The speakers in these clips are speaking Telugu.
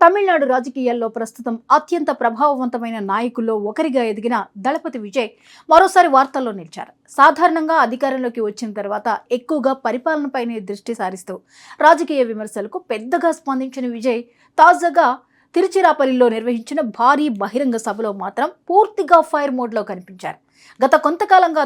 తమిళనాడు రాజకీయాల్లో ప్రస్తుతం అత్యంత ప్రభావవంతమైన నాయకుల్లో ఒకరిగా ఎదిగిన దళపతి విజయ్ మరోసారి వార్తల్లో నిలిచారు. సాధారణంగా అధికారంలోకి వచ్చిన తర్వాత ఎక్కువగా పరిపాలనపైనే దృష్టి సారిస్తూ రాజకీయ విమర్శలకు పెద్దగా స్పందించిన విజయ్ తాజాగా తిరుచిరాపల్లిలో నిర్వహించిన భారీ బహిరంగ సభలో మాత్రం పూర్తిగా ఫైర్ మోడ్లో కనిపించారు. గత కొంతకాలంగా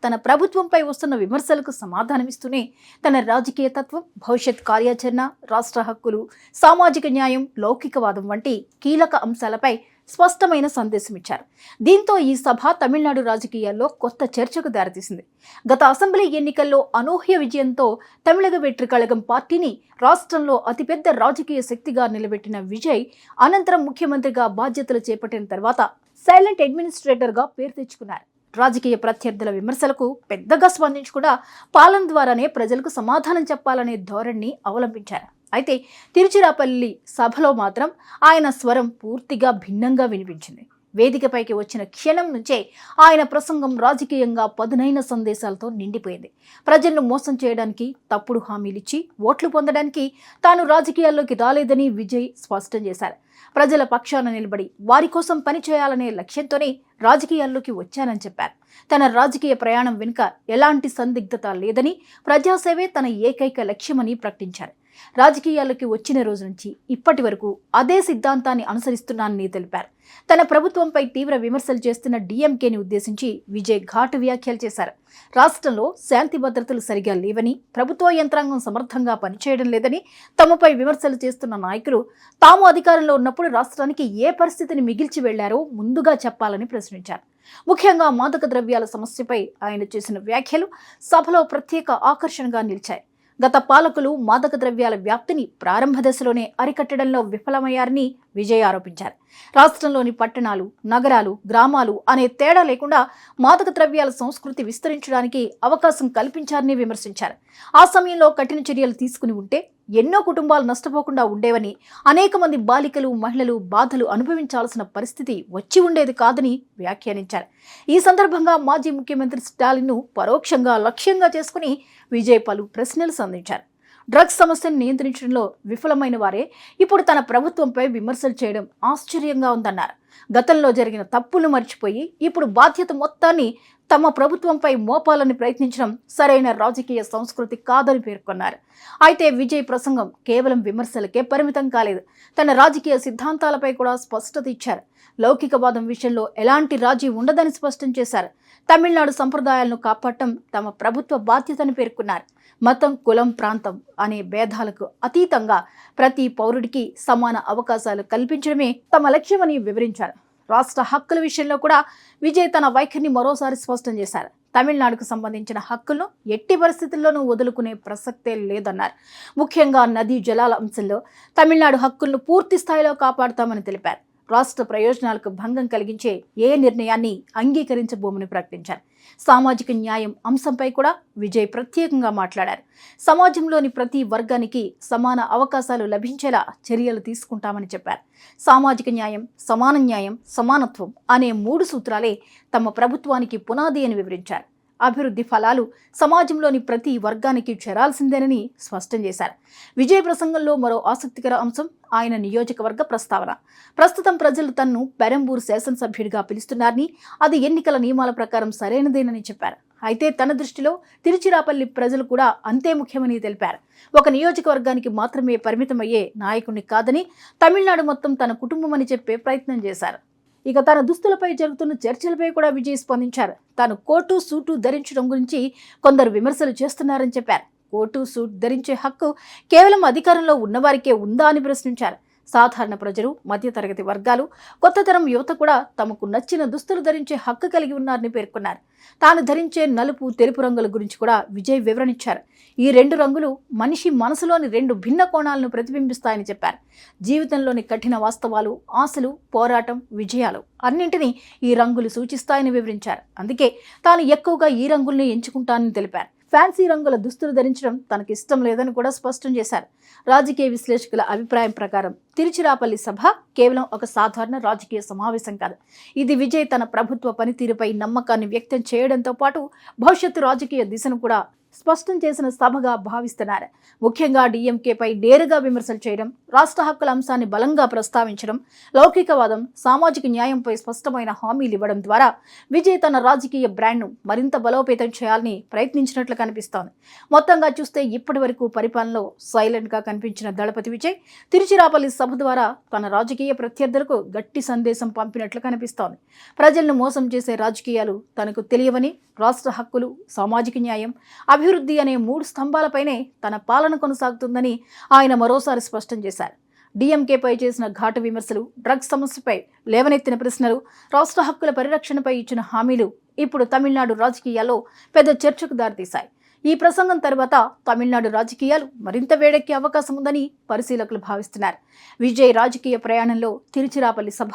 తన ప్రభుత్వంపై వస్తున్న విమర్శలకు సమాధానమిస్తూనే తన రాజకీయ తత్వం, భవిష్యత్ కార్యాచరణ, రాష్ట్ర హక్కులు, సామాజిక న్యాయం, లౌకికవాదం వంటి కీలక అంశాలపై స్పష్టమైన సందేశం ఇచ్చారు. దీంతో ఈ సభ తమిళనాడు రాజకీయాల్లో కొత్త చర్చకు దారితీసింది. గత అసెంబ్లీ ఎన్నికల్లో అనూహ్య విజయంతో తమిళగ వెట్రి కళగం పార్టీని రాష్ట్రంలో అతిపెద్ద రాజకీయ శక్తిగా నిలబెట్టిన విజయ్ అనంతరం ముఖ్యమంత్రిగా బాధ్యతలు చేపట్టిన తర్వాత సైలెంట్ అడ్మినిస్ట్రేటర్గా పేరు తెచ్చుకున్నారు. రాజకీయ ప్రత్యర్థుల విమర్శలకు పెద్దగా స్పందించకుండా పాలన ద్వారానే ప్రజలకు సమాధానం చెప్పాలనే ధోరణిని అవలంబించారు. అయితే తిరుచిరాపల్లి సభలో మాత్రం ఆయన స్వరం పూర్తిగా భిన్నంగా వినిపించింది. వేదికపైకి వచ్చిన క్షణం నుంచే ఆయన ప్రసంగం రాజకీయంగా పదునైన సందేశాలతో నిండిపోయింది. ప్రజలను మోసం చేయడానికి, తప్పుడు హామీలిచ్చి ఓట్లు పొందడానికి తాను రాజకీయాల్లోకి రాలేదని విజయ్ స్పష్టం చేశారు. ప్రజల పక్షాన నిలబడి వారి కోసం పనిచేయాలనే లక్ష్యంతోనే రాజకీయాల్లోకి వచ్చానని చెప్పారు. తన రాజకీయ ప్రయాణం వెనుక ఎలాంటి సందిగ్ధత లేదని, ప్రజాసేవే తన ఏకైక లక్ష్యమని ప్రకటించారు. రాజకీయాల్లోకి వచ్చిన రోజు నుంచి ఇప్పటి వరకు అదే సిద్ధాంతాన్ని అనుసరిస్తున్నానని తెలిపారు. తన ప్రభుత్వంపై తీవ్ర విమర్శలు చేస్తున్న డీఎంకేని ఉద్దేశించి విజయ్ ఘాటు వ్యాఖ్యలు చేశారు. రాష్ట్రంలో శాంతి భద్రతలు సరిగా లేవని, ప్రభుత్వ యంత్రాంగం సమర్థంగా పనిచేయడం లేదని, తమపై విమర్శలు చేస్తున్న నాయకులు తాము అధికారంలో ఉన్నప్పుడు రాష్ట్రానికి ఏ పరిస్థితిని మిగిల్చి వెళ్లారో ముందుగా చెప్పాలని ప్రశ్నించారు. ముఖ్యంగా మాదక ద్రవ్యాల సమస్యపై ఆయన చేసిన వ్యాఖ్యలు సభలో ప్రత్యేక ఆకర్షణగా నిలిచాయి. గత పాలకులు మాదక ద్రవ్యాల వ్యాప్తిని ప్రారంభ దశలోనే అరికట్టడంలో విఫలమయ్యారని విజయ్ ఆరోపించారు. రాష్ట్రంలోని పట్టణాలు, నగరాలు, గ్రామాలు అనే తేడా లేకుండా మాదక ద్రవ్యాల సంస్కృతి విస్తరించడానికి అవకాశం కల్పించారని విమర్శించారు. ఆ సమయంలో కఠిన చర్యలు తీసుకుని ఉంటే ఎన్నో కుటుంబాలు నష్టపోకుండా ఉండేవని, అనేక మంది బాలికలు, మహిళలు బాధలు అనుభవించాల్సిన పరిస్థితి వచ్చి ఉండేది కాదని వ్యాఖ్యానించారు. ఈ సందర్భంగా మాజీ ముఖ్యమంత్రి స్టాలిన్ను పరోక్షంగా లక్ష్యంగా చేసుకుని విజయ్ పలు ప్రశ్నలు సంధించారు. డ్రగ్స్ సమస్యను నియంత్రించడంలో విఫలమైన వారే ఇప్పుడు తన ప్రభుత్వంపై విమర్శలు చేయడం ఆశ్చర్యంగా ఉందన్నారు. గతంలో జరిగిన తప్పులు మర్చిపోయి ఇప్పుడు బాధ్యత మొత్తాన్ని తమ ప్రభుత్వంపై మోపాలని ప్రయత్నించడం సరైన రాజకీయ సంస్కృతి కాదని పేర్కొన్నారు. అయితే విజయ్ ప్రసంగం కేవలం విమర్శలకే పరిమితం కాలేదు. తన రాజకీయ సిద్ధాంతాలపై కూడా స్పష్టత ఇచ్చారు. లౌకికవాదం విషయంలో ఎలాంటి రాజీ ఉండదని స్పష్టం చేశారు. తమిళనాడు సంప్రదాయాలను కాపాడటం తమ ప్రభుత్వ బాధ్యతని పేర్కొన్నారు. మతం, కులం, ప్రాంతం అనే భేదాలకు అతీతంగా ప్రతి పౌరుడికి సమాన అవకాశాలు కల్పించడమే తమ లక్ష్యమని వివరించారు. రాష్ట్ర హక్కుల విషయంలో కూడా విజయ్ తన వైఖరిని మరోసారి స్పష్టం చేశారు. తమిళనాడుకు సంబంధించిన హక్కులను ఎట్టి పరిస్థితుల్లోనూ వదులుకునే ప్రసక్తే లేదన్నారు. ముఖ్యంగా నదీ జలాల అంశంలో తమిళనాడు హక్కులను పూర్తి స్థాయిలో కాపాడుతామని తెలిపారు. రాష్ట్ర ప్రయోజనాలకు భంగం కలిగించే ఏ నిర్ణయాన్ని అంగీకరించబోమని ప్రకటించారు. సామాజిక న్యాయం అంశంపై కూడా విజయ్ ప్రత్యేకంగా మాట్లాడారు. సమాజంలోని ప్రతి వర్గానికి సమాన అవకాశాలు లభించేలా చర్యలు తీసుకుంటామని చెప్పారు. సామాజిక న్యాయం, సమాన న్యాయం, సమానత్వం అనే 3 సూత్రాలే తమ ప్రభుత్వానికి పునాది అని వివరించారు. అభివృద్ధి ఫలాలు సమాజంలోని ప్రతి వర్గానికి చేరాల్సిందేనని స్పష్టం చేశారు. విజయ్ ప్రసంగంలో మరో ఆసక్తికర అంశం ఆయన నియోజకవర్గ ప్రస్తావన. ప్రస్తుతం ప్రజలు తనను పెరంబూరు శాసనసభ్యుడిగా పిలుస్తున్నారని, అది ఎన్నికల నియమాల ప్రకారం సరైనదేనని చెప్పారు. అయితే తన దృష్టిలో తిరుచిరాపల్లి ప్రజలు కూడా అంతే ముఖ్యమని తెలిపారు. ఒక నియోజకవర్గానికి మాత్రమే పరిమితమయ్యే నాయకుడిని కాదని, తమిళనాడు మొత్తం తన కుటుంబమని చెప్పే ప్రయత్నం చేశారు. ఇక తన దుస్తులపై జరుగుతున్న చర్చలపై కూడా విజయ్ స్పందించారు. తాను కోటు, సూటు ధరించడం గురించి కొందరు విమర్శలు చేస్తున్నారని చెప్పారు. కోటు, సూట్ ధరించే హక్కు కేవలం అధికారంలో ఉన్నవారికే ఉందా అని ప్రశ్నించారు. సాధారణ ప్రజలు, మధ్యతరగతి వర్గాలు, కొత్త తరం యువత కూడా తమకు నచ్చిన దుస్తులు ధరించే హక్కు కలిగి ఉన్నారని పేర్కొన్నారు. తాను ధరించే నలుపు, తెలుపు రంగుల గురించి కూడా విజయ్ వివరణించారు. ఈ 2 రంగులు మనిషి మనసులోని 2 భిన్న కోణాలను ప్రతిబింబిస్తాయని చెప్పారు. జీవితంలోని కఠిన వాస్తవాలు, ఆశలు, పోరాటం, విజయాలు అన్నింటినీ ఈ రంగులు సూచిస్తాయని వివరించారు. అందుకే తాను ఎక్కువగా ఈ రంగుల్ని ఎంచుకుంటానని తెలిపారు. ఫ్యాన్సీ రంగుల దుస్తులు ధరించడం తనకి ఇష్టం లేదని కూడా స్పష్టం చేశారు. రాజకీయ విశ్లేషకుల అభిప్రాయం ప్రకారం తిరుచిరాపల్లి సభ కేవలం ఒక సాధారణ రాజకీయ సమావేశం కాదు. ఇది విజయ్ తన ప్రభుత్వ పనితీరుపై నమ్మకాన్ని వ్యక్తం చేయడంతో పాటు భవిష్యత్తు రాజకీయ దిశను కూడా స్పష్టం చేసిన సభగా భావిస్తున్నారు. ముఖ్యంగా డీఎంకేపై నేరుగా విమర్శలు చేయడం, రాష్ట్ర హక్కుల అంశాన్ని బలంగా ప్రస్తావించడం, లౌకికవాదం, సామాజిక న్యాయంపై స్పష్టమైన హామీలు ఇవ్వడం ద్వారా విజయ్ తన రాజకీయ బ్రాండ్ను మరింత బలోపేతం చేయాలని ప్రయత్నించినట్లు కనిపిస్తోంది. మొత్తంగా చూస్తే ఇప్పటి వరకు పరిపాలనలో సైలెంట్గా కనిపించిన దళపతి విజయ్ తిరుచిరాపల్లి సభ ద్వారా తన రాజకీయ ప్రత్యర్థులకు గట్టి సందేశం పంపినట్లు కనిపిస్తోంది. ప్రజలను మోసం చేసే రాజకీయాలు తనకు తెలియవని, రాష్ట్ర హక్కులు, సామాజిక న్యాయం, అభివృద్ధి అనే 3 స్తంభాలపైనే తన పాలన కొనసాగుతుందని ఆయన మరోసారి స్పష్టం చేశారు. డీఎంకేపై చేసిన ఘాటు విమర్శలు, డ్రగ్స్ సమస్యపై లేవనెత్తిన ప్రశ్నలు, రాష్ట్ర హక్కుల పరిరక్షణపై ఇచ్చిన హామీలు ఇప్పుడు తమిళనాడు రాజకీయాల్లో పెద్ద చర్చకు దారితీశాయి. ఈ ప్రసంగం తర్వాత తమిళనాడు రాజకీయాలు మరింత వేడెక్కే అవకాశం ఉందని పరిశీలకులు భావిస్తున్నారు. విజయ్ రాజకీయ ప్రయాణంలో తిరుచిరాపల్లి సభ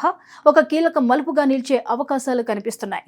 ఒక కీలక మలుపుగా నిలిచే అవకాశాలు కనిపిస్తున్నాయి.